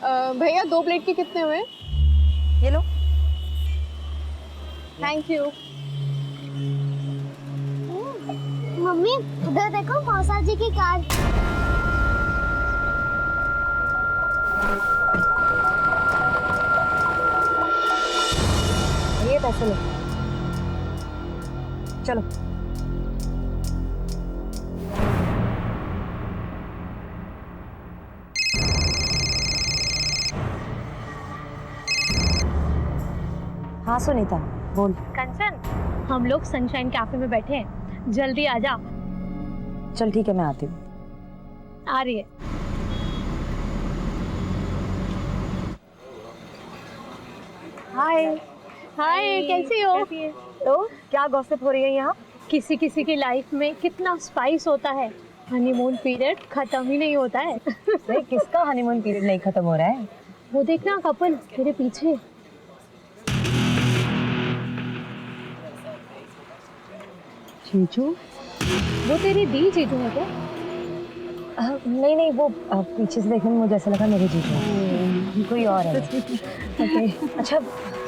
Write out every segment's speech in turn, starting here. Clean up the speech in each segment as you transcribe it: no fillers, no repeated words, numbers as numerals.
भैया 2 प्लेट के कितने हुए? ये लो। Thank you. मम्मी उधर देखो मौसा जी की कार। ये पैसे लो, चलो। हाँ सुनीता बोल। कंचन, हम लोग सनशाइन कैफे में बैठे हैं, जल्दी आ जा। चल ठीक है, मैं आती हूँ। आ रही है। हाय। हाय, कैसी हो? तो क्या गॉसिप हो रही है यहाँ? किसी किसी की लाइफ में कितना स्पाइस होता है, हनीमून पीरियड खत्म ही नहीं होता है। नहीं, किसका हनीमून पीरियड नहीं खत्म हो रहा है? वो देखना कपल तेरे पीछे। चीचू? वो तेरी दी जीजू है क्या? नहीं नहीं, वो पीछे से देखने में मुझे ऐसा लगा मेरे जीजू कोई और है। okay. अच्छा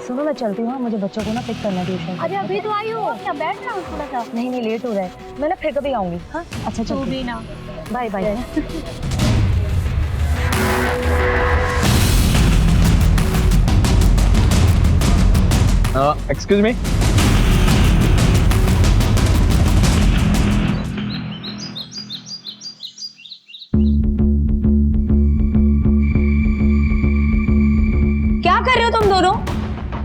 सुनो, मैं चलती हूँ, मुझे बच्चों को ना पिक करना ट्यूशन। अरे अभी तो आई हो, क्या बैठ रहा हूँ थोड़ा सा। नहीं नहीं, लेट हो रहा है, मैं ना फिर कभी आऊंगी। हाँ अच्छा तू भी ना। Bye bye. Excuse me. क्या कर रहे हो तुम दोनों?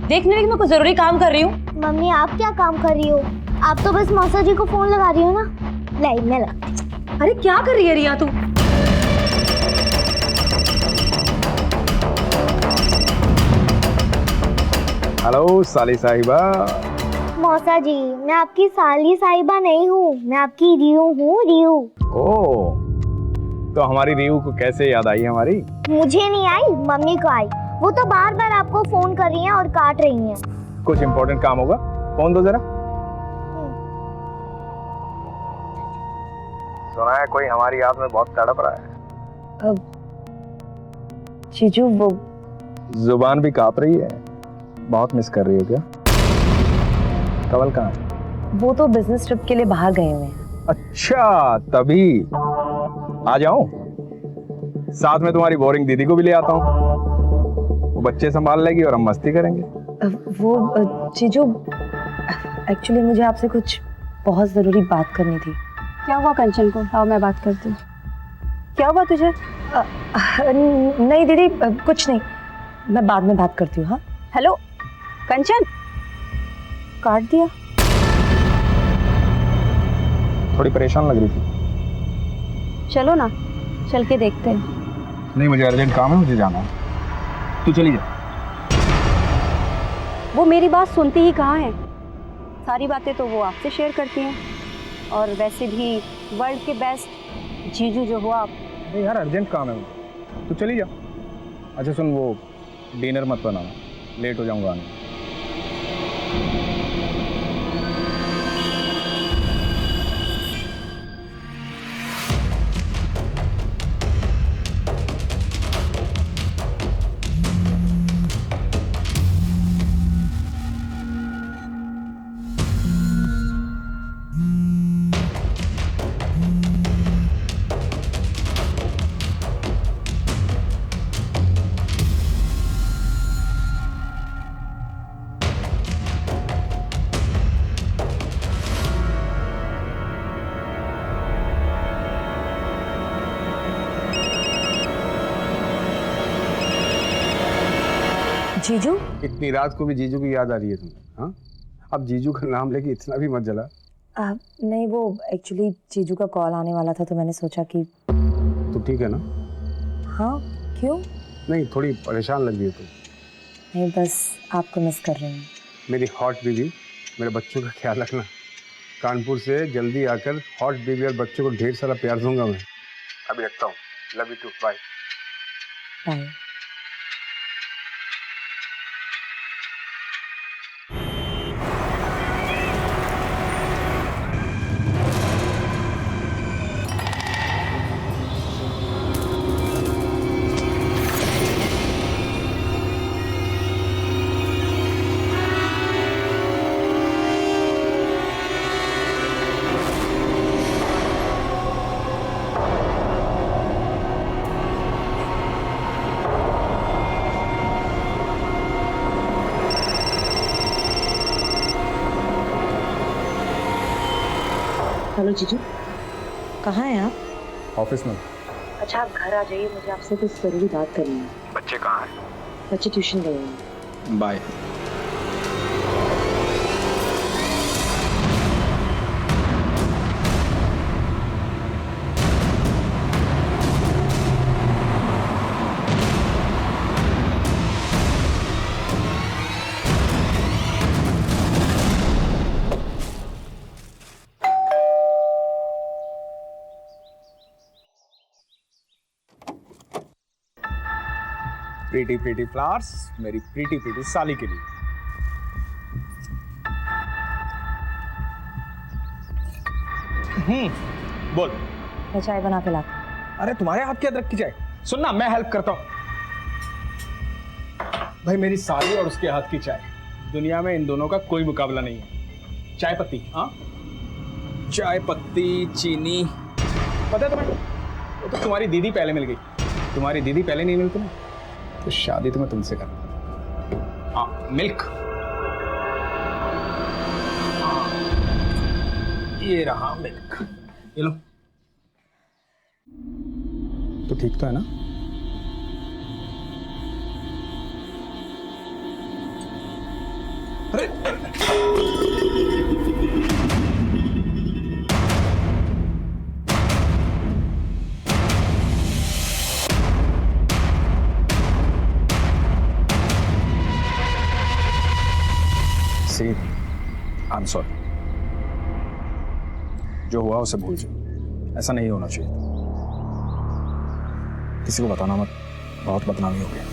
देखने लगी मैं कुछ जरूरी काम कर रही हूँ। मम्मी आप क्या काम कर रही हो? आप तो बस मौसा जी को फोन लगा रही हो ना। लाइन में लगा। अरे क्या कर रही है रिया तू? हेलो साली साहिबा। मौसा जी मैं आपकी साली साहिबा नहीं हूँ, मैं आपकी रियू हूँ, रियू। ओह, तो हमारी रीयू को कैसे याद आई हमारी? मुझे नहीं आई, मम्मी को आई। वो तो बार बार आपको फोन कर रही हैं और काट रही हैं। कुछ इम्पोर्टेंट काम होगा, फोन दो जरा। सुना है कोई हमारी याद में बहुत तड़प रहा है। जीजू वो जुबान भी कांप रही है। बहुत मिस कर रही हो क्या? कवल कहाँ है? वो तो बिजनेस ट्रिप के लिए बाहर गए हुए हैं। अच्छा तभी। आ जाऊं? साथ में तुम्हारी बोरिंग दीदी को भी ले आता हूँ, वो बच्चे संभाल लेगी और हम मस्ती करेंगे। वो जीजू एक्चुअली मुझे आपसे कुछ बहुत जरूरी बात करनी थी। क्या हुआ कंचन को? आओ मैं बात करती हूँ। क्या हुआ तुझे? नहीं दीदी, कुछ नहीं, मैं बाद में बात करती हूँ। हाँ हेलो कंचन, काट दिया। थोड़ी परेशान लग रही थी। चलो ना चल के देखते हैं। नहीं मुझे अर्जेंट काम है, मुझे जाना है। तू चली जा। वो मेरी बात सुनती ही कहाँ है? सारी बातें तो वो आपसे शेयर करती हैं, और वैसे भी वर्ल्ड के बेस्ट जीजू जो हो आप। अरे यार अर्जेंट काम है मुझे, तू चली जा। अच्छा सुन, वो डिनर मत बनाना, लेट हो जाऊंगा आने। जीजू इतनी रात को भी जीजू की याद आ रही है तुम्हें? हाँ, अब जीजू का नाम लेके इतना भी मत जला। नहीं वो एक्चुअली जीजू का कॉल आने वाला था तो मैंने सोचा कि। तो ठीक है ना? हाँ क्यों? नहीं थोड़ी परेशान लग रही है तुम। नहीं बस आपको मिस कर रही हूँ। मेरी हॉट बीवी, मेरे बच्चों का ख्याल रखना। कानपुर से जल्दी आकर हॉट बीवी और बच्चों को ढेर सारा प्यार दूंगा मैं। अभी रखता हूँ, love you too, bye bye. Hello जीजू, कहाँ हैं आप? ऑफिस में। अच्छा आप घर आ जाइए, मुझे आपसे कुछ ज़रूरी बात करनी है। बच्चे कहाँ हैं? बच्चे ट्यूशन गए हैं। बाय। प्रीटी प्रीटी फ्लावर्स मेरी प्रीटी प्रीटी साली के लिए। बोल। मैं चाय बना के लाती। अरे तुम्हारे हाथ की अदरक की चाय। सुन ना, मैं हेल्प करता हूँ। भाई मेरी साली और उसके हाथ की चाय, दुनिया में इन दोनों का कोई मुकाबला नहीं है। चाय पत्ती, हाँ चाय पत्ती, चीनी, पता है तुम्हें? वो तो तुम्हारी दीदी पहले मिल गई। तुम्हारी दीदी पहले नहीं मिलती ना, तो शादी तो मैं तुमसे करता। हाँ मिल्क, ये रहा मिल्क, ये लो। तो ठीक तो है ना? अरे आई एम सॉरी। जो हुआ उसे भूल जाओ, ऐसा नहीं होना चाहिए। किसी को बताना मत, बहुत बदनामी हो गया।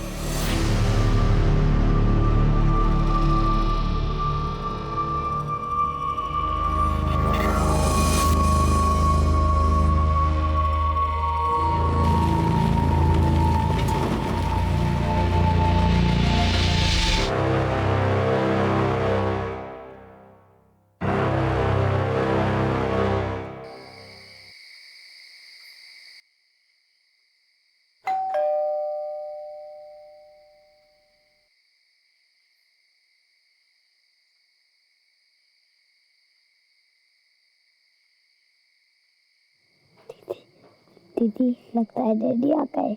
दीदी लगता है डैडी आ गए।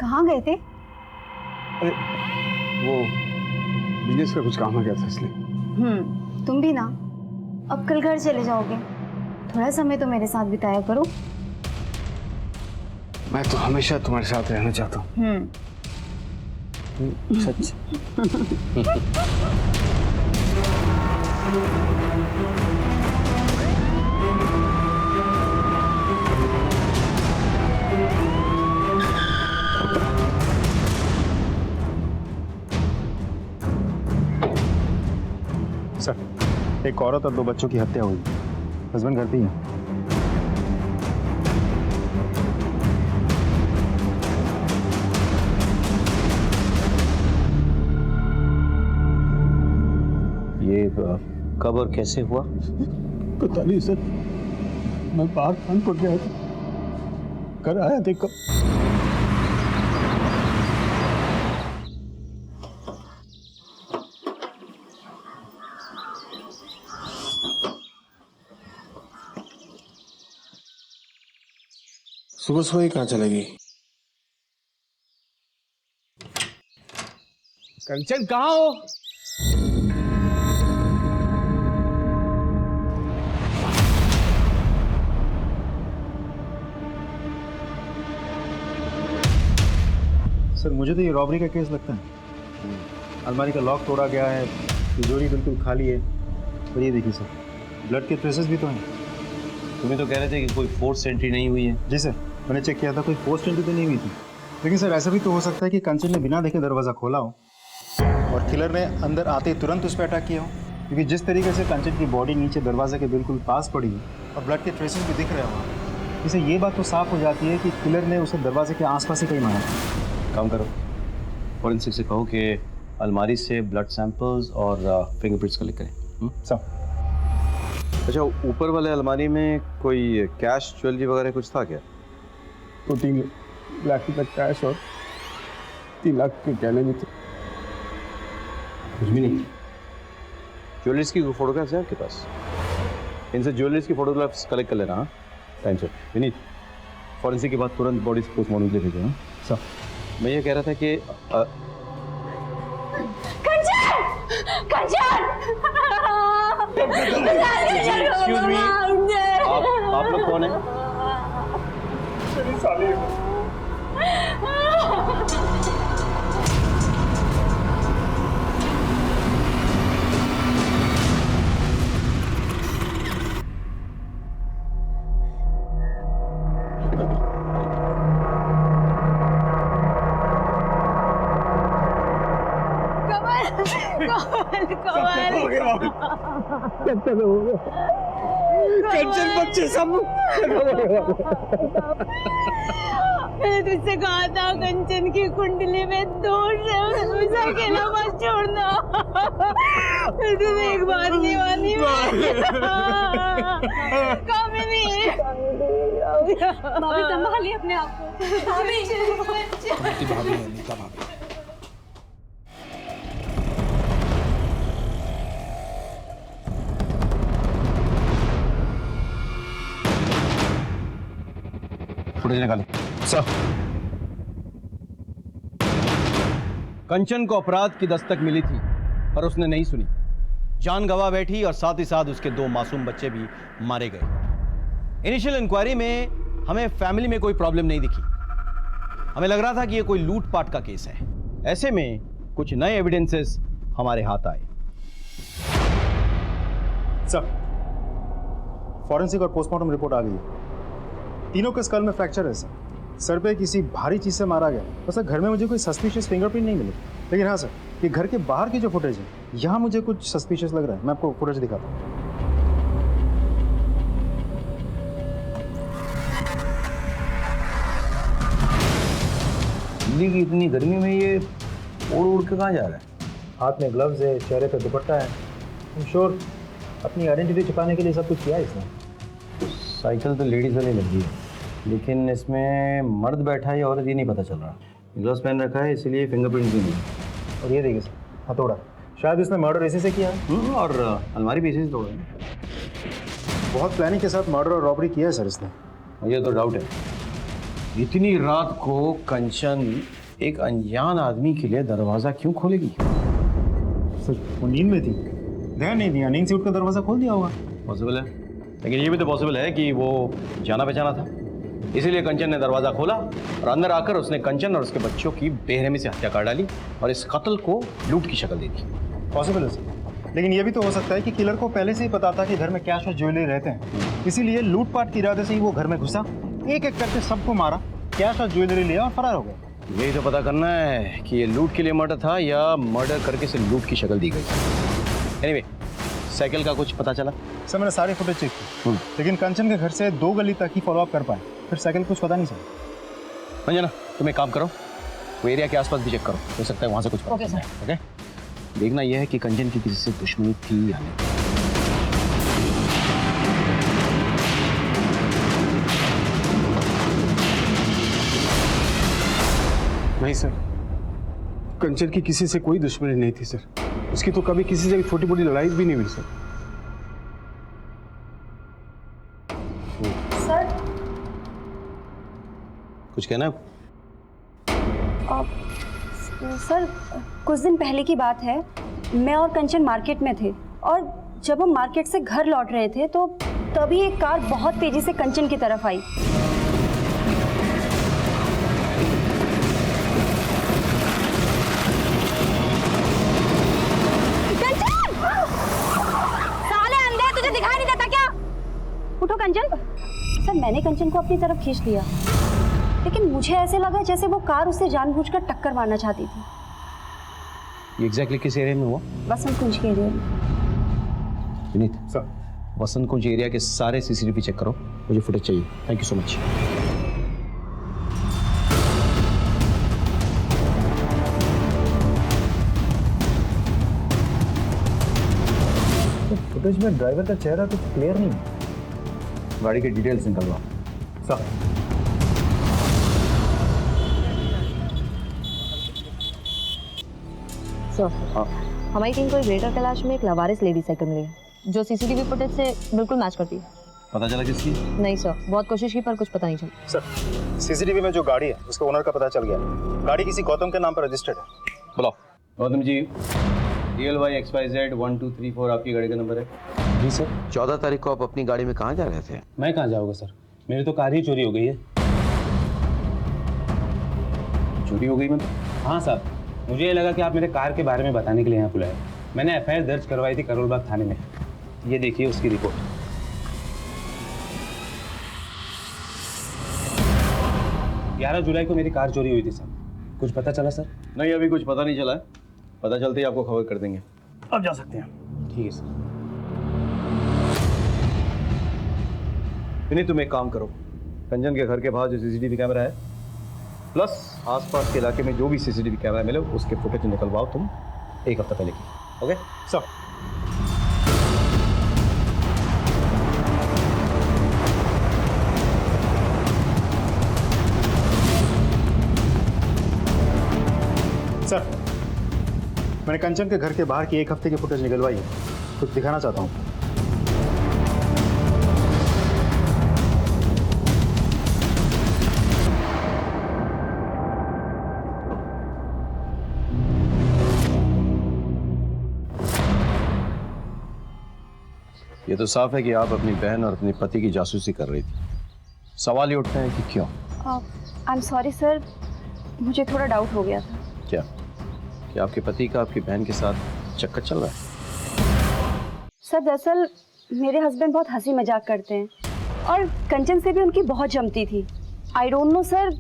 कहाँ गए थे? अरे वो बिजनेस का कुछ काम आ गया था इसलिए। तुम भी ना। अब कल घर चले जाओगे, थोड़ा समय तो मेरे साथ बिताया करो। मैं तो हमेशा तुम्हारे साथ रहना चाहता हूँ। सच। सर, एक औरत और 2 बच्चों की हत्या हुई। हस्बैंड घर पे ही है। ये कब और कैसे हुआ? पता नहीं सर, मैं बाहर कानपुर गया था, घर आया थे कब। सुबह सुबह ही कहाँ चलेगी? कंचन कहाँ हो? सर मुझे तो ये रॉबरी का केस लगता है। अलमारी का लॉक तोड़ा गया है, तिजोरी बिल्कुल खाली है। और ये देखिए सर, ब्लड के ट्रेसेस भी तो हैं। तुम्हें तो कह रहे थे कि कोई फोर्स एंट्री नहीं हुई है। जी सर, मैंने चेक किया था, कोई फोर्स एंट्री तो नहीं हुई थी। लेकिन सर ऐसा भी तो हो सकता है कि कंचन ने बिना देखे दरवाज़ा खोला हो और किलर ने अंदर आते ही तुरंत उस पर अटैक किया हो। क्योंकि जिस तरीके से कंचन की बॉडी नीचे दरवाजे के बिल्कुल पास पड़ी है और ब्लड के ट्रेसेस भी दिख रहे हैं वहाँ, इससे ये बात तो साफ हो जाती है कि किलर ने उसे दरवाजे के आसपास ही कहीं मारा। काम करो, फॉरेंसिक से कहो कि अलमारी से ब्लड सैंपल्स और फिंगरप्रिंट्स कलेक्ट करें। सब अच्छा, ऊपर वाले अलमारी में कोई कैश ज्वेलरी वगैरह कुछ था क्या? तो 3 लाख रुपये कैश और 3 लाख के गहने भी थे। कुछ भी नहीं। ज्वेलरीज की फोटोग्राफ्स है आपके पास? इनसे ज्वेलरीज की फोटोग्राफ्स कलेक्ट कर लेना। हाँ, टाइम से। विनीत, फॉरेंसिक के बाद तुरंत बॉडी पोस्टमार्टम के लिए भेजो। हाँ सब। मैं ये कह रहा था कि एक्सक्यूज मी, आप लोग कौन हैं? बच्चे सब मैंने तुझसे कहा था कंचन की कुंडली में दोष है, उसे अकेला मत छोड़ना। फिर तुमने एक बात नहीं मानी। कामिनी, भाभी संभालिए अपने आप को। भाभी भाभी अनीता भाभी। फुटेज निकालो। सर, कंचन को अपराध की दस्तक मिली थी पर उसने नहीं सुनी, जान गंवा बैठी और साथ ही साथ उसके 2 मासूम बच्चे भी मारे गए। इनिशियल इंक्वायरी में हमें फैमिली में कोई प्रॉब्लम नहीं दिखी, हमें लग रहा था कि यह कोई लूटपाट का केस है। ऐसे में कुछ नए एविडेंसेस हमारे हाथ आए। सब फॉरेंसिक और पोस्टमार्टम रिपोर्ट आ गई है। तीनों के स्कल में फ्रैक्चर है सर पे किसी भारी चीज से मारा गया। तो सर घर में मुझे कोई सस्पिशियस फिंगरप्रिंट नहीं मिले, लेकिन हाँ सर, ये घर के बाहर की जो फुटेज है यहाँ मुझे कुछ सस्पिशियस लग रहा है। मैं आपको फुटेज दिखाता हूँ। दिल्ली की इतनी गर्मी में ये उड़ उड़ के कहाँ जा रहा है? हाथ में ग्लव्स है, चेहरे पे दुपट्टा है। I'm sure अपनी आइडेंटिटी छुपाने के लिए सब कुछ किया है इसने। साइकिल तो लेडीज वाली लगी है, लेकिन इसमें मर्द बैठा है या औरत ये नहीं पता चल रहा। ग्लव्स पहन रखा है इसलिए फिंगरप्रिंट भी नहीं। और ये देखिए सर, हथौड़ा, शायद इसने मर्डर इसी से किया है। और अलमारी भी इसी से तोड़ा है। बहुत प्लानिंग के साथ मर्डर और रॉबरी किया है सर इसने। मुझे तो डाउट है, इतनी रात को कंचन एक अनजान आदमी के लिए दरवाजा क्यों खोलेगी? सर वो नींद में थी, ध्यान नहीं दिया, नींद से उठकर दरवाजा खोल दिया होगा। पॉसिबल है, लेकिन ये भी तो पॉसिबल है कि वो जाना पहचाना था, इसीलिए कंचन ने दरवाज़ा खोला और अंदर आकर उसने कंचन और उसके बच्चों की बेरहमी से हत्या कर डाली और इस कत्ल को लूट की शक्ल दे दी। पॉसिबल है सर, लेकिन ये भी तो हो सकता है कि किलर को पहले से ही पता था कि घर में कैश और ज्वेलरी रहते हैं, इसीलिए लूटपाट के इरादे से ही वो घर में घुसा, एक एक करके सबको मारा, कैश और ज्वेलरी लिया और फरार हो गया। यही तो पता करना है कि ये लूट के लिए मर्डर था या मर्डर करके से लूट की शक्ल दी गई। एनीवे, साइकिल का कुछ पता चला? सर मैंने सारे फुटेज चेक की, लेकिन कंचन के घर से 2 गली तक ही फॉलोअप कर पाए, फिर साइकिल कुछ पता नहीं चला। अंजना, तुम एक काम करो, वो एरिया के आसपास भी चेक करो, हो सकता है वहाँ से कुछ पता चले। ओके, देखना यह है कि कंचन की किसी से दुश्मनी थी या नहीं। नहीं सर, कंचन की किसी से कोई दुश्मनी नहीं थी सर। उसकी तो कभी किसी से छोटी मोटी लड़ाई भी नहीं हुई सर। सर, कुछ कहना है? सर कुछ दिन पहले की बात है, मैं और कंचन मार्केट में थे और जब हम मार्केट से घर लौट रहे थे तो तभी एक कार बहुत तेजी से कंचन की तरफ आई। उठो कंचन। सर मैंने कंचन को अपनी तरफ खींच लिया, लेकिन मुझे ऐसे लगा जैसे वो कार उसे जानबूझकर टक्कर मारना चाहती थी। एग्जैक्टली किस एरिया में हुआ? बसंत कुंज के एरिया में। विनीत सर वसंत कुंज एरिया के सारे सीसीटीवी चेक करो, मुझे फुटेज चाहिए। Thank you so much. Footage में ड्राइवर का चेहरा कुछ क्लियर नहीं है। गाड़ी के डिटेल्स निकलवा। सर सर हमारी टीम को एक ग्रेटर कैलाश में एक लवारिस लेडी साइकिल मिली है जो सीसीटीवी फुटेज से बिल्कुल मैच करती है। पता चला किसकी? नहीं सर, बहुत कोशिश की पर कुछ पता नहीं चला। सर सीसीटीवी में जो गाड़ी है उसके ओनर का पता चल गया। गाड़ी किसी गौतम के नाम पर रजिस्टर्ड है। बुलाओ। गौतम जी, DLY XYZ 1234 आपकी गाड़ी का नंबर है? जी सर। 14 तारीख को आप अपनी गाड़ी में कहाँ जा रहे थे? मैं कहाँ जाऊँगा सर, मेरी तो कार ही चोरी हो गई है। चोरी हो गई मतलब? हाँ साहब, मुझे ये लगा कि आप मेरे कार के बारे में बताने के लिए यहाँ बुलाए। मैंने FIR दर्ज करवाई थी करोल बाग थाने में। ये देखिए उसकी रिपोर्ट। 11 जुलाई को मेरी कार चोरी हुई थी सर। कुछ पता चला सर? नहीं, अभी कुछ पता नहीं चला है। पता चलते ही आपको खबर कर देंगे। अब जा सकते हैं। ठीक है सर। नहीं, तुम एक काम करो, कंचन के घर के बाहर जो CCTV कैमरा है प्लस आसपास के इलाके में जो भी CCTV कैमरा मिले उसके फुटेज निकलवाओ तुम 1 हफ्ता पहले की। ओके सर सर मैंने कंचन के घर के बाहर की 1 हफ्ते की फुटेज निकलवाई है, कुछ दिखाना चाहता हूँ। ये तो साफ है कि आप अपनी बहन और अपने पति की जासूसी कर रही थी। सवाल ये उठते हैं कि क्यों? आई एम सॉरी सर, मुझे थोड़ा डाउट हो गया था। क्या कि आपके पति का आपकी बहन के साथ चक्कर चल रहा है? सर दरअसल मेरे हस्बैंड बहुत हंसी मजाक करते हैं और कंचन से भी उनकी बहुत जमती थी। आई डोंट नो सर,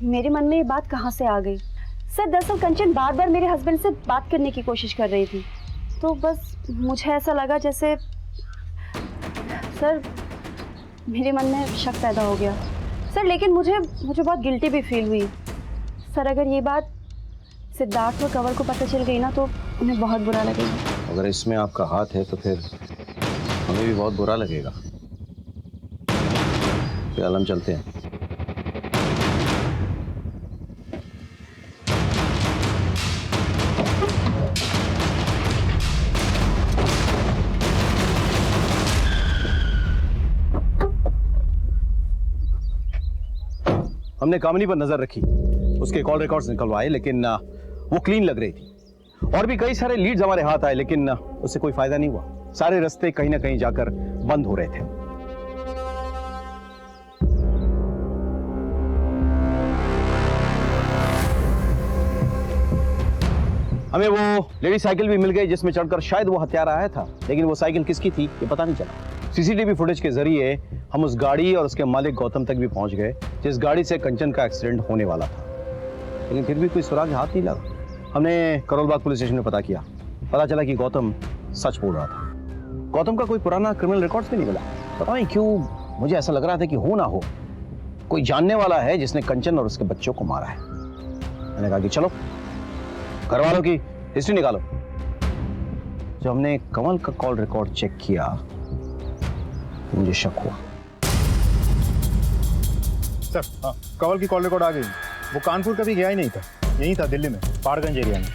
मेरे मन में ये बात कहाँ से आ गई। सर दरअसल कंचन बार बार मेरे हस्बैंड से बात करने की कोशिश कर रही थी, तो बस मुझे ऐसा लगा जैसे सर मेरे मन में शक पैदा हो गया सर। लेकिन मुझे बहुत गिल्टी भी फील हुई सर। अगर ये बात सिद्धार्थ और कंवल को पता चल गई ना तो उन्हें बहुत बुरा लगेगा। अगर इसमें आपका हाथ है तो फिर हमें भी बहुत बुरा लगेगा। फिलहाल हम चलते हैं। हमने कामिनी पर नजर रखी, उसके कॉल रिकॉर्ड्स निकलवाए, लेकिन वो क्लीन लग रही थी। और भी कई सारे लीड्स हमारे हाथ आए, लेकिन उससे कोई फायदा नहीं हुआ। सारे रास्ते कहीं ना कहीं जाकर बंद हो रहे थे। हमें वो लेडी साइकिल भी मिल गई जिसमें चढ़कर शायद वो हत्यारा आया था, लेकिन वो साइकिल किसकी थी ये पता नहीं चला। CCTV फुटेज के जरिए हम उस गाड़ी और उसके मालिक गौतम तक भी पहुंच गए जिस गाड़ी से कंचन का एक्सीडेंट होने वाला था, लेकिन फिर भी कोई सुराग हाथ नहीं लगा। हमने करोलबाग पुलिस स्टेशन में पता किया, पता चला कि गौतम सच बोल रहा था। गौतम का कोई पुराना क्रिमिनल रिकॉर्ड्स भी नहीं मिला। पता नहीं क्यों मुझे ऐसा लग रहा था कि हो ना हो कोई जानने वाला है जिसने कंचन और उसके बच्चों को मारा है। मैंने कहा कि चलो घर वालों की हिस्ट्री निकालो। जब हमने कंवल का कॉल रिकॉर्ड चेक किया तो मुझे शक हुआ। सर हाँ, कंवल की कॉल रिकॉर्ड आ गई। वो कानपुर कभी गया ही नहीं था, यहीं था दिल्ली में, पहाड़गंज एरिया में।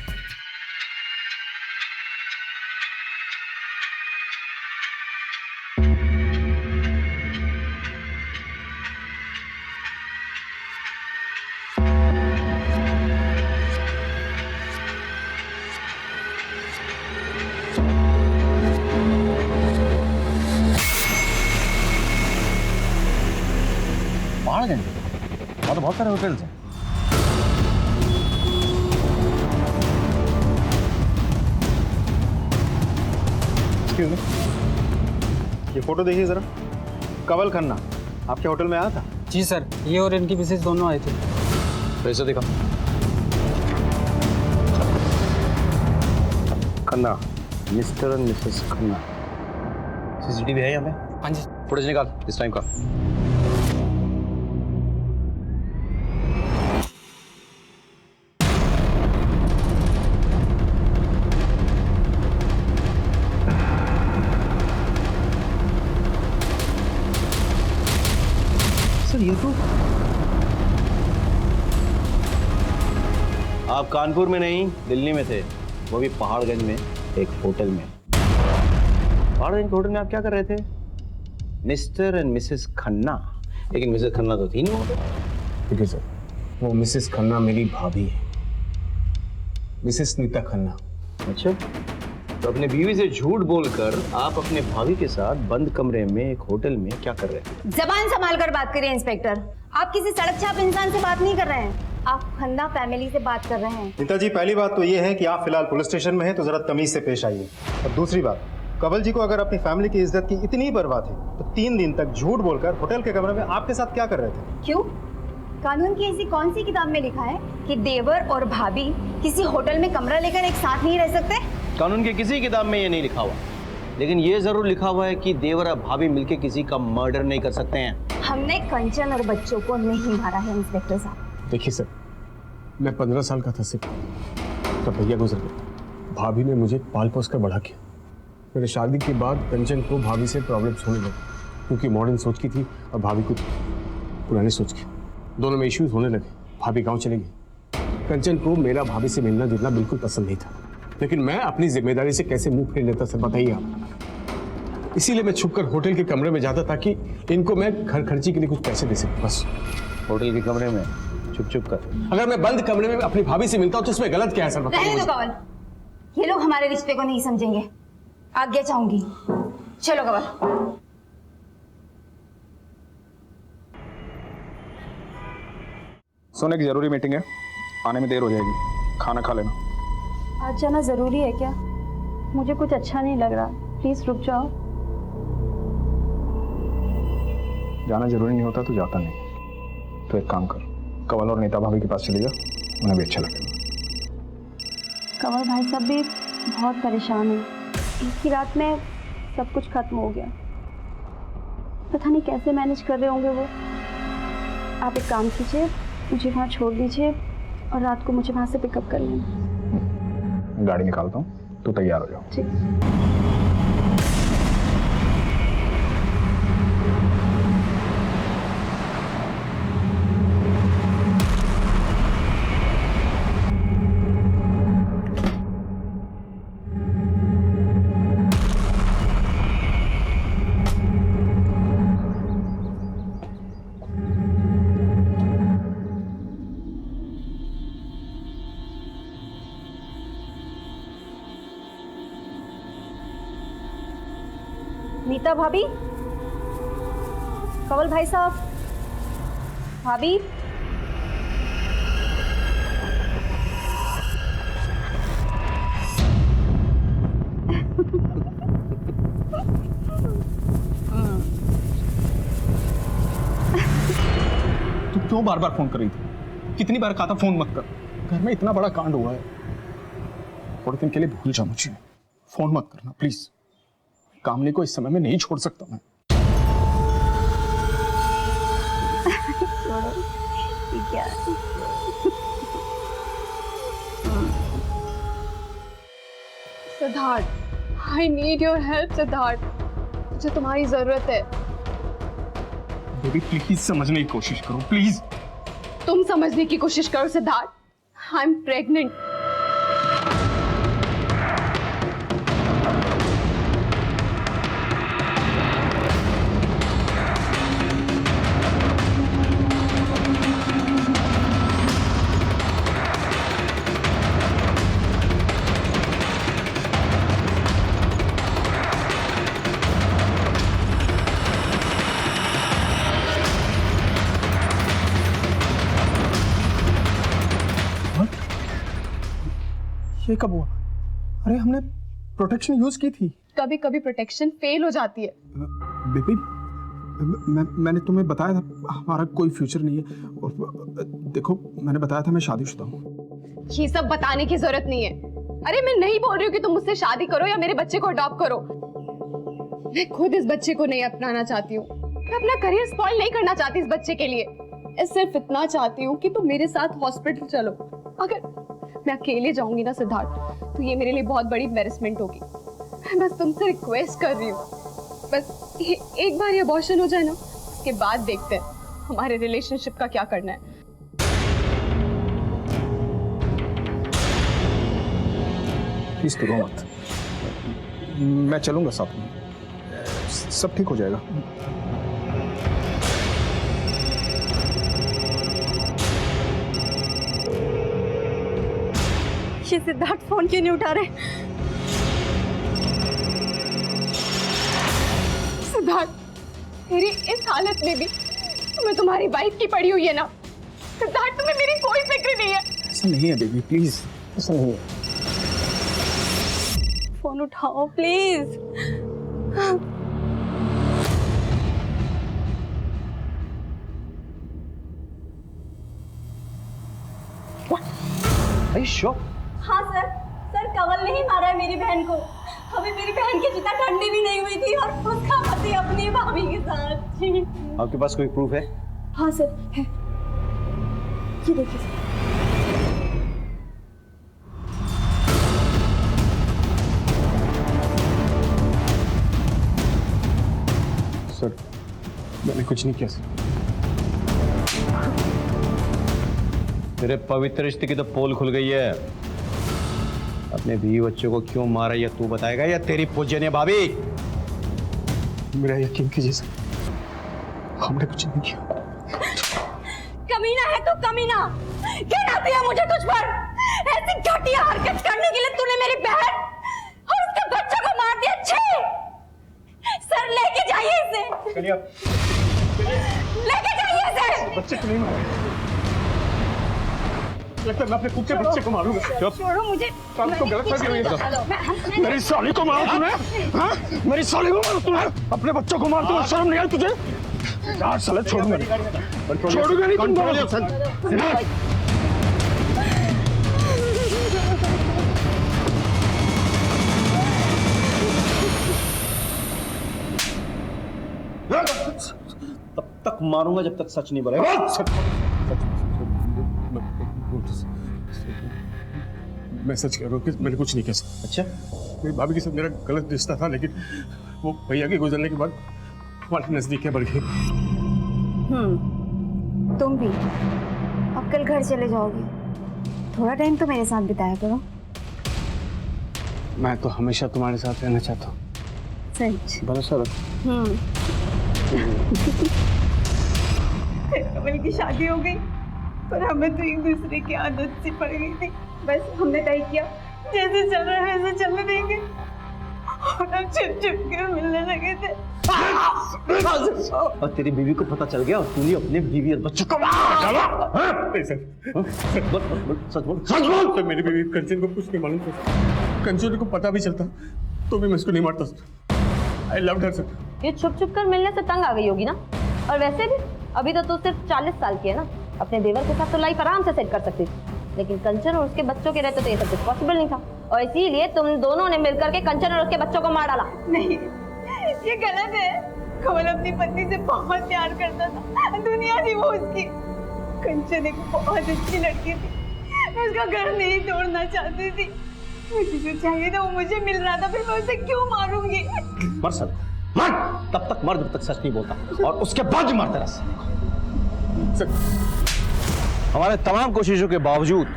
पहाड़गंज वहाँ तो बहुत सारे होटल्स हैं। ये फोटो देखिए जरा, कंवल खन्ना आपके होटल में आया था? जी सर, ये और इनकी मिसेज दोनों आए थे। पैसे दिखा। Khanna, mister and Mrs Khanna. CCTV है यहाँ पे? हाँ जी। फुटेज निकाल इस टाइम का। सर ये तो आप कानपुर में नहीं दिल्ली में थे, वो भी पहाड़गंज में एक होटल में। पहाड़गंज के होटल में आप क्या कर रहे थे? Mister and Mrs Khanna. लेकिन मिसेस खन्ना तो थी नहीं वहाँ पे। ठीक है सर, वो मिसेस खन्ना मेरी भाभी है, मिसेस नीता खन्ना। अच्छा, तो अपने बीवी से झूठ बोलकर आप अपने भाभी के साथ बंद कमरे में एक होटल में क्या कर रहे थे? जबान संभाल कर बात करिए इंस्पेक्टर। आप किसी सड़क छाप इंसान से बात नहीं कर रहे हैं, आप खन्ना फैमिली से बात कर रहे हैं। नीता जी, पहली बात तो ये है कि आप फिलहाल पुलिस स्टेशन में हैं, तो जरा तमीज से पेश आइए। और दूसरी बात, कंवल जी को अगर अपनी फैमिली की इज्जत की इतनी परवाह थी तो 3 दिन तक झूठ बोलकर होटल के कमरे में आपके साथ क्या कर रहे थे? क्यों? कानून की ऐसी कौन सी किताब में लिखा है कि देवर और भाभी किसी होटल में कमरा लेकर एक साथ नहीं रह सकते? कानून की किसी किताब में ये नहीं लिखा हुआ, लेकिन ये जरूर लिखा हुआ है कि देवर और भाभी मिलके किसी का मर्डर नहीं कर सकते हैं। हमने कंचन और बच्चों को नहीं मारा है इंस्पेक्टर साहब। देखिए सर, मैं 15 साल का था सिर्फ, तब भैया गुजर गए। भाभी ने मुझे पाल पोस कर बड़ा किया। मेरे शादी के बाद कंचन को भाभी से प्रॉब्लम्स होने लगे, क्योंकि मॉडर्न सोच की थी और भाभी को पुरानी सोच की। दोनों में इश्यूज होने लगे। भाभी गांव चले गई। कंचन को मेरा भाभी से मिलना जुलना बिल्कुल पसंद नहीं था, लेकिन मैं अपनी जिम्मेदारी से कैसे मुंह फेर लेता सर, बताइए आप। इसीलिए मैं छुपकर होटल के कमरे में जाता ताकि इनको मैं घर खर्ची के लिए कुछ पैसे दे सकूं, बस। होटल के कमरे में छुप कर? अगर मैं बंद कमरे में अपनी भाभी से मिलता हूं तो इसमें गलत क्या है सर, बताइए रहने मुझे। दो कंवल, ये लोग हमारे रिश्ते को नहीं समझेंगे। आज्ञा चाहूंगी, चलो कंवल। सोने की जरूरी मीटिंग है, आने में देर हो जाएगी, खाना खा लेना। आज जाना जरूरी है क्या? मुझे कुछ अच्छा नहीं लग रहा, प्लीज रुक जाओ। जाना जरूरी नहीं होता तो जाता नहीं। तो एक काम कर, कंवल और नीता भाभी के पास चली जा, उन्हें भी अच्छा लगेगा। कंवल भाई साहब भी बहुत परेशान है। एक ही रात में सब कुछ खत्म हो गया। पता नहीं कैसे मैनेज कर रहे होंगे वो। आप एक काम कीजिए, मुझे वहाँ छोड़ दीजिए और रात को मुझे वहाँ से पिकअप कर लेना। गाड़ी निकालता हूँ, तो तैयार हो जाओ। ठीक। नीता भाभी, कंवल भाई साहब, भाभी। तू क्यों बार बार फोन कर रही थी? कितनी बार कहा था फोन मत कर। घर में इतना बड़ा कांड हुआ है, थोड़े दिन के लिए भूल जा मुझे। फोन मत करना प्लीज। कामनी को इस समय में नहीं छोड़ सकता मैं। Siddharth, I need your help, Siddharth. मुझे तुम्हारी जरूरत है। बेबी प्लीज समझने की कोशिश करो प्लीज। तुम समझने की कोशिश करो सिद्धार्थ। I am pregnant. ये कब हुआ? अरे हमने प्रोटेक्शन यूज की थी। कभी कभी प्रोटेक्शन फेल हो जाती है। बेबी मैंने तुम्हें बताया था हमारा कोई फ्यूचर नहीं है। और देखो मैंने बताया था मैं शादीशुदा हूँ। ये सब बताने की जरूरत नहीं है। अरे मैं नहीं बोल रही हूँ कि तुम मुझसे शादी करो या मेरे बच्चे को अडॉप्ट करो। मैं खुद इस बच्चे को नहीं अपनाना चाहती हूँ। मैं अपना करियर स्पॉइल नहीं करना चाहती इस बच्चे के लिए। मैं सिर्फ इतना चाहती हूँ कि तुम मेरे साथ हॉस्पिटल चलो। अगर मैं अकेले जाऊंगी ना सिद्धार्थ, तो ये मेरे लिए बहुत बड़ी एम्बैरेसमेंट होगी। मैं बस तुमसे रिक्वेस्ट कर रही हूँ, बस एक बार ये अबॉर्शन हो जाए ना, उसके बाद देखते हैं हमारे रिलेशनशिप का क्या करना है। प्लीज करो मत, मैं चलूंगा साथ में, सब ठीक हो जाएगा। ये सिद्धार्थ फोन क्यों नहीं उठा रहे? सिद्धार्थ, मेरी इस हालत में भी तुम्हें तुम्हारी वाइफ की पड़ी हुई है ना? सिद्धार्थ, तुम्हें मेरी कोई फिक्र नहीं है? ऐसा नहीं है बेबी, प्लीज ऐसा नहीं है। फोन उठाओ प्लीज। हाँ सर, कमल ने ही मारा है मेरी बहन को। अभी मेरी बहन की चिता ठंडी भी नहीं हुई थी और उसका पति अपनी भाभी के साथ। आपके पास कोई प्रूफ है? हाँ सर, है। ये देखिए सर। सर, मैंने कुछ नहीं किया सर। तेरे पवित्र रिश्ते की तो पोल खुल गई है। अपने बीवी बच्चों को क्यों मारा ये तू बताएगा या तेरी पूजनीय भाभी? मेरा यकीन कीजिए सर, हमने कुछ नहीं किया। कमीना है तो कमीना, गिराती है मुझे तुझ पर। ऐसी घटिया हरकत करने के लिए तूने मेरी बहन और उसके बच्चों को मार दिया। छे सर, लेके जाइए इसे। चलिए लेके जाइए इसे। बच्चे को नहीं मारा, लगता है मैं अपने खुद के बच्चे को मारूंगा। छोड़ो मुझे। आपको गलतफहमी हुई है। मेरी साली को मारा तूने? हाँ? मेरी साली को मारा तूने? अपने बच्चों को मार तूने? शर्म नहीं आई तुझे? यार साले छोड़ूंगा नहीं, छोड़ूंगा नहीं तुमको। तब तक मारूंगा जब तक सच नहीं बोलेगा। मैं सच कह रहा हूँ कि मैंने कुछ नहीं किया। अच्छा, मेरी भाभी के साथ मेरा गलत रिश्ता था, लेकिन वो भैया के गुजरने के बाद हमारी नजदीकियां बढ़ गई। तुम भी अब कल घर चले जाओगे, थोड़ा टाइम तो मेरे साथ बिताया करो। मैं तो हमेशा तुम्हारे साथ रहना चाहता हूँ। सच? भरोसा रखो। कमल की शादी हो गई, पर हमें तो एक दूसरे की आदत सी पड़ गई थी। बस हमने तय किया जैसे चल रहा है वैसे चलने देंगे, और हम छुप छुप के मिलने लगे थे। और तेरी बीवी को पता चल गया और तूने अपने बीवी और बच्चों को सच बोल। तो मेरी बीवी कंचन को कुछ नहीं मालूम था। कंचन को पता भी चलता तो भी मैं इसको नहीं मारता। I loved her sir. ये छुप छुप कर मिलने से तंग आ गई होगी ना? और वैसे भी अभी तो तू सिर्फ 40 साल की है ना, अपने देवर के साथ तो लाइफ आराम से सेट कर सकती थी, लेकिन कंचन और उसके बच्चों के रहते तो ये सब कुछ पॉसिबल नहीं था, और इसीलिए तुम दोनों ने मिलकर के कंचन और उसके बच्चों को मार डाला। नहीं, ये गलत है। कमल अपनी पत्नी से बहुत प्यार करता था, दुनिया थी वो उसकी। कंचन एक बहुत अच्छी लड़की थी, मैं उसका घर नहीं तोड़ना चाहती थी। मुझे जो चाहिए था वो मुझे मिल रहा था, फिर मैं उसे क्यों मारूंगी? मर सर, मर। तब तक मर जब तक सच नहीं बोलता, और उसके बाद ही मरते रह। हमारे तमाम कोशिशों के बावजूद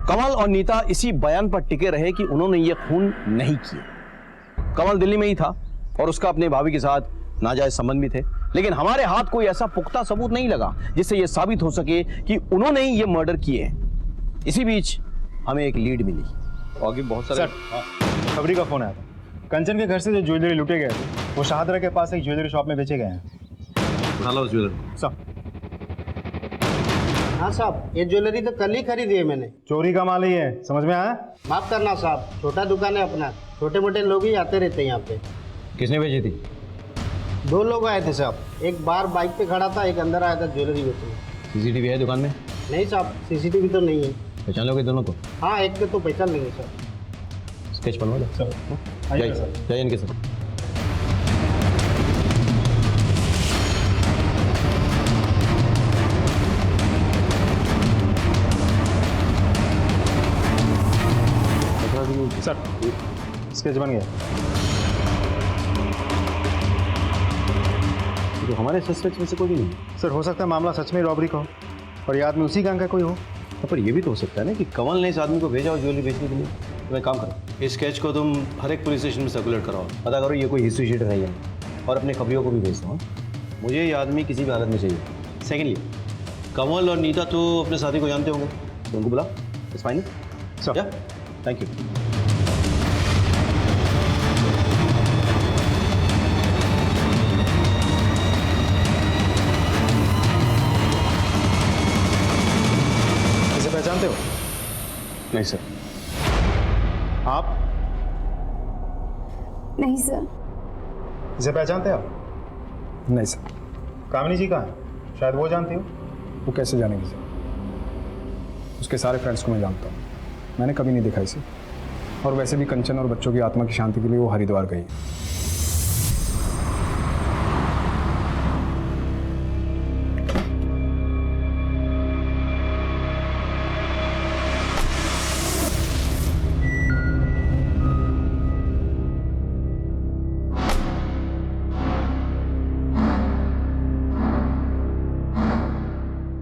कमल और नीता इसी बयान पर टिके रहे कि उन्होंने ये खून नहीं किया। कमल दिल्ली में ही था और उसका अपने भाभी के साथ नाजायज संबंध भी थे, लेकिन हमारे हाथ कोई ऐसा पुख्ता सबूत नहीं लगा जिससे यह साबित हो सके कि उन्होंने ही ये मर्डर किए हैं। इसी बीच हमें एक लीड मिली और आगे बहुत सारे खबरी का फोन आया था। कंचन के घर से जो ज्वेलरी लूटे गए थे वो शाहदरा के पास एक ज्वेलरी शॉप में बेचे गए हैं। हाँ साहब, ये ज्वेलरी तो कल ही खरीदी है मैंने। चोरी का माल ही है, समझ में आया? माफ करना साहब, छोटा दुकान है अपना, छोटे मोटे लोग ही आते रहते हैं यहाँ पे। किसने भेजी थी? 2 लोग आए थे साहब, एक बाहर बाइक पे खड़ा था, एक अंदर आया था ज्वेलरी बेचने। सीसीटीवी है दुकान में? नहीं साहब, सीसीटीवी तो नहीं है। पहचान लोगे दोनों को? हाँ, एक के तो पहचान लेंगे सर। स्केच बनवा दो। जाइए इनके साथ। सर स्केच बन गया। तो हमारे सस्पेक्ट्स में से कोई भी नहीं। सर हो सकता है मामला सच में रॉबरी का हो और ये आदमी उसी गैंग का कोई हो। पर ये भी तो हो सकता है ना कि कंवल ने इस आदमी को भेजा हो ज्वेलरी बेचने के लिए। तो एक काम करो, इस स्केच को तुम हर एक पुलिस स्टेशन में सर्कुलेट कराओ, पता करो ये कोई हिस्ट्री शीटर है या नहीं, और अपने खबरियों को भी भेज दो। मुझे ये आदमी किसी भी हालत में चाहिए। सेकेंडली, कंवल और नीता तो अपने साथी को जानते होंगे, तो उनको बुला। It's fine sir. Thank you. इसे पहचानते हो? नहीं सर। आप? नहीं सर। इसे पहचानते हो आप? नहीं सर। कामिनी जी कहाँ है? शायद वो जानती हो। वो कैसे जानेगी सर? उसके सारे फ्रेंड्स को मैं जानता हूँ, मैंने कभी नहीं देखा इसे। और वैसे भी कंचन और बच्चों की आत्मा की शांति के लिए वो हरिद्वार गई है।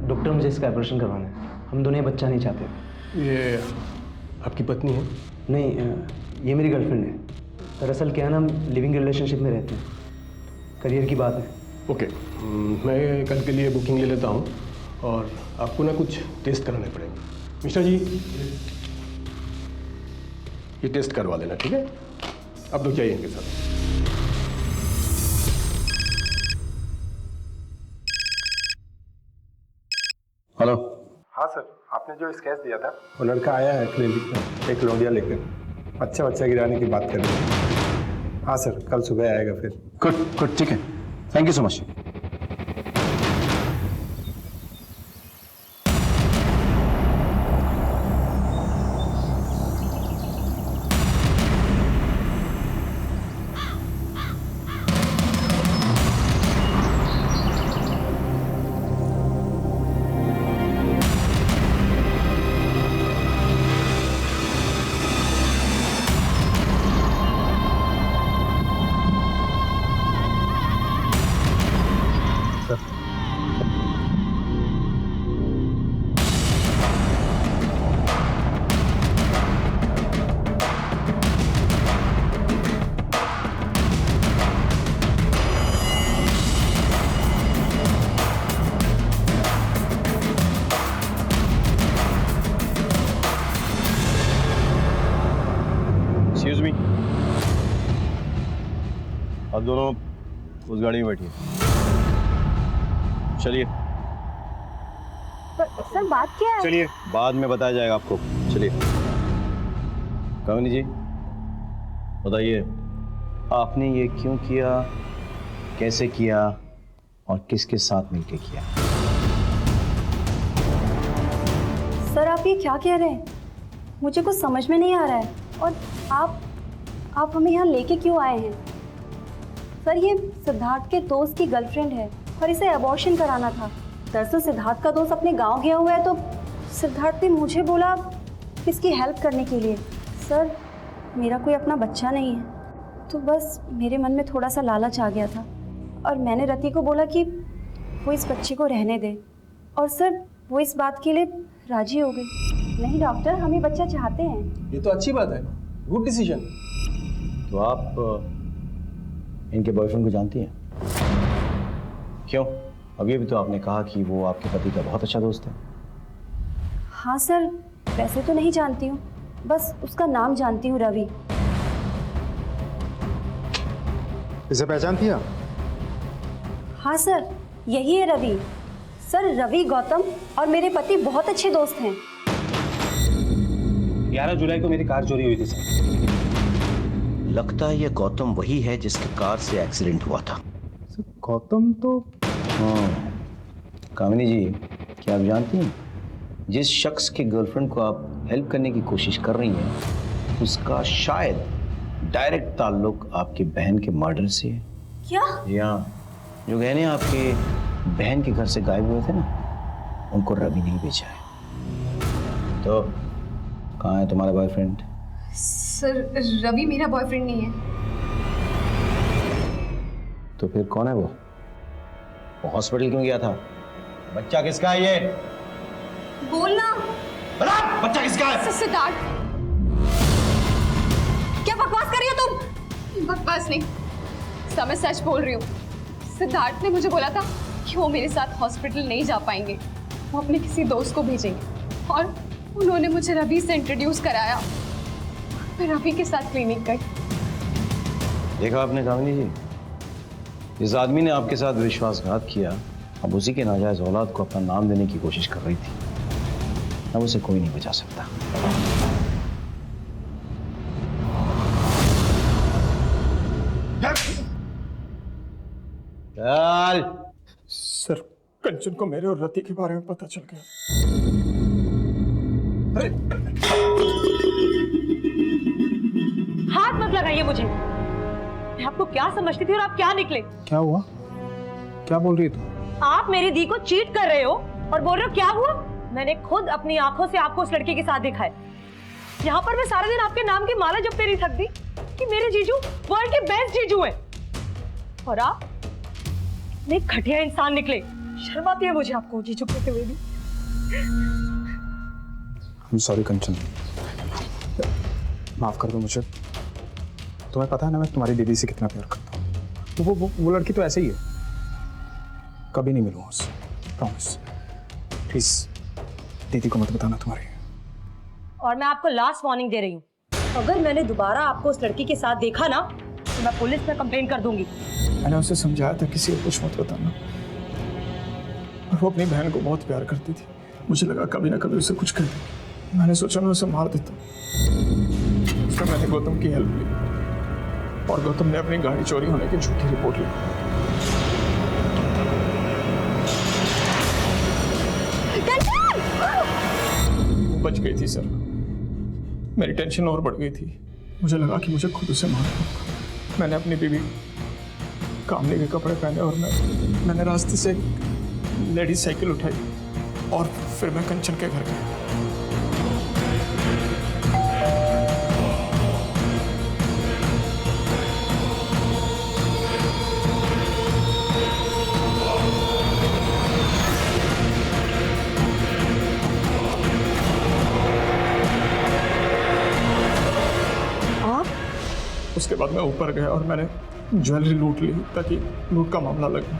डॉक्टर मुझे इसका ऑपरेशन करवाना है। हम दोनों ये बच्चा नहीं चाहते। ये आपकी पत्नी है? नहीं, ये मेरी गर्लफ्रेंड है। दरअसल क्या है ना, हम लिविंग रिलेशनशिप में रहते हैं, करियर की बात है। ओके, मैं कल के लिए बुकिंग ले लेता हूँ और आपको ना कुछ टेस्ट कराने पड़ेंगे। मिश्रा जी, ये टेस्ट करवा देना, ठीक है? आप लोग जाइए इनके साथ। हेलो। हाँ सर, आपने जो स्केच दिया था वो लड़का आया है क्लिनिक में एक लौंडिया लेकर, अच्छा बच्चा गिराने की बात कर रहे हैं। हाँ सर, कल सुबह आएगा फिर। गुड गुड, ठीक है, thank you so much. Excuse me, आप दोनों उस गाड़ी में बैठिए। चलिए। सर बात क्या है? चलिए, बाद में बताया जाएगा आपको। चलिए। कामिनी जी, बताइए, आपने ये क्यों किया, कैसे किया और किसके साथ मिलकर किया? सर आप ये क्या कह रहे हैं? मुझे कुछ समझ में नहीं आ रहा है। और आप हमें यहाँ लेके क्यों आए हैं? सर ये सिद्धार्थ के दोस्त की गर्लफ्रेंड है और इसे अबॉर्शन कराना था। दरअसल सिद्धार्थ का दोस्त अपने गांव गया हुआ है, तो सिद्धार्थ ने मुझे बोला इसकी हेल्प करने के लिए। सर मेरा कोई अपना बच्चा नहीं है, तो बस मेरे मन में थोड़ा सा लालच आ गया था और मैंने रति को बोला कि वो इस बच्चे को रहने दे, और सर वो इस बात के लिए राजी हो गई। नहीं डॉक्टर, हम ये बच्चा चाहते हैं। ये तो अच्छी बात है, गुड डिसीजन। तो आप इनके बॉयफ्रेंड को जानती हैं? क्यों? अभी तो आपने कहा कि वो आपके पति का बहुत अच्छा दोस्त है। हाँ सर, वैसे तो नहीं जानती हूँ, बस उसका नाम जानती हूँ, रवि। इसे पहचानती है? हाँ सर, यही है रवि। सर रवि गौतम और मेरे पति बहुत अच्छे दोस्त हैं। 11 जुलाई को मेरी कार चोरी हुई थी सर। लगता है ये गौतम वही है जिसके कार से एक्सीडेंट हुआ था। गौतम तो हाँ, कामिनी जी, क्या आप जानती हैं जिस शख्स के गर्लफ्रेंड को आप हेल्प करने की कोशिश कर रही हैं उसका शायद डायरेक्ट ताल्लुक आपकी बहन के मर्डर से है। क्या? या जो गहने आपके बहन के घर से गायब हुए थे ना, उनको रवि नहीं बेचा है। तो कहाँ है तुम्हारा बॉयफ्रेंड? सर रवि मेरा बॉयफ्रेंड नहीं है। तो फिर कौन है वो हॉस्पिटल क्यों गया था? बच्चा किसका है ये? बोलना। बच्चा किसका है? सिद्धार्थ। क्या बकवास कर रही हो तुम? बकवास नहीं, सब मैं सच बोल रही हूँ। सिद्धार्थ ने मुझे बोला था कि वो मेरे साथ हॉस्पिटल नहीं जा पाएंगे, वो अपने किसी दोस्त को भेजेंगे, और उन्होंने मुझे रवि से इंट्रोड्यूस कराया। मैं रवि के साथ क्लिनिक गई। देखा आपने कामिनी जी, इस आदमी ने आपके साथ विश्वासघात किया, अब उसी के नाजायज औलाद को अपना नाम देने की कोशिश कर रही थी। अब उसे कोई नहीं बचा सकता। चल। सर कंचन को मेरे और रति के बारे में पता चल गया। हाथ मत लगाइए मुझे। मैं आपको क्या समझती थी और आप क्या निकले? क्या हुआ? क्या बोल रही है तू? आप मेरी दी को चीट कर रहे हो और बोल रहे हो क्या हुआ? मैंने खुद अपनी आंखों से आपको उस लड़के के साथ देखा है। यहाँ पर मैं सारा दिन आपके नाम की माला जपते नहीं थकती कि मेरे जीजू वर्ल्ड के बेस्ट जीजू हैं, और आप एक घटिया इंसान निकले। शर्म आती है मुझे आपको जीजू कहते हुए भी। सॉरी कंचन, माफ कर दो मुझे। तुम्हें पता है ना मैं तुम्हारी दीदी से कितना प्यार करता हूँ। तो वो लड़की तो ऐसे ही है, कभी नहीं मिलूंगा उससे, प्रॉमिस। प्लीज दीदी को मत बताना तुम्हारी। और मैं आपको लास्ट वार्निंग दे रही हूँ, अगर मैंने दोबारा आपको उस लड़की के साथ देखा ना तो मैं पुलिस में कंप्लेंट कर दूंगी। मैंने उसे समझाया था किसी को कुछ मत बताना, और वो अपनी बहन को बहुत प्यार करती थी। मुझे लगा कभी ना कभी उसे कुछ कर देगी। मैंने सोचा मैं उसे मार देता। फिर मैंने गौतम की हेल्प ली, और गौतम ने अपनी गाड़ी चोरी होने की झूठी रिपोर्ट ली। वो बच गई थी सर। मेरी टेंशन और बढ़ गई थी। मुझे लगा कि मुझे खुद उसे मारना होगा। मैंने अपनी बीवी कामले के कपड़े पहने और मैंने रास्ते से लेडीज साइकिल उठाई और फिर मैं कंचन के घर गया। उसके बाद मैं ऊपर गया और मैंने ज्वेलरी लूट ली ताकि लूट का मामला लगे।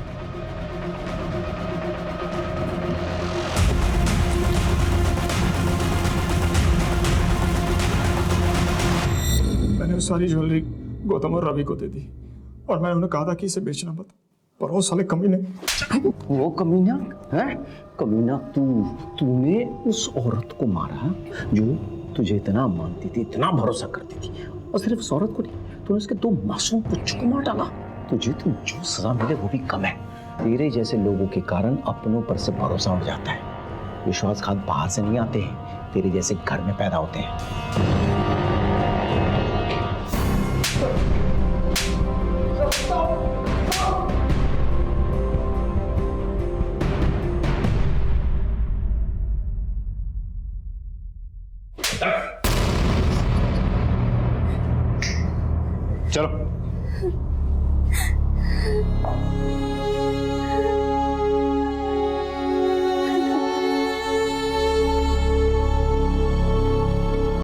मैंने सारी ज्वेलरी गौतम और रवि को दे दी और मैंने उन्हें कहा था कि इसे बेचना मत, पर वो साले कमीने। वो कमीना है? कमीना तूने उस औरत को मारा जो तुझे इतना मानती थी, इतना भरोसा करती थी, और सिर्फ उस औरत को नहीं, तूने उसके 2 मासूम बच्चों को मार डाला। तुझे तो जो सजा मिले वो भी कम है। तेरे जैसे लोगों के कारण अपनों पर से भरोसा उठ जाता है। विश्वासघात बाहर से नहीं आते हैं, तेरे जैसे घर में पैदा होते हैं। चलो।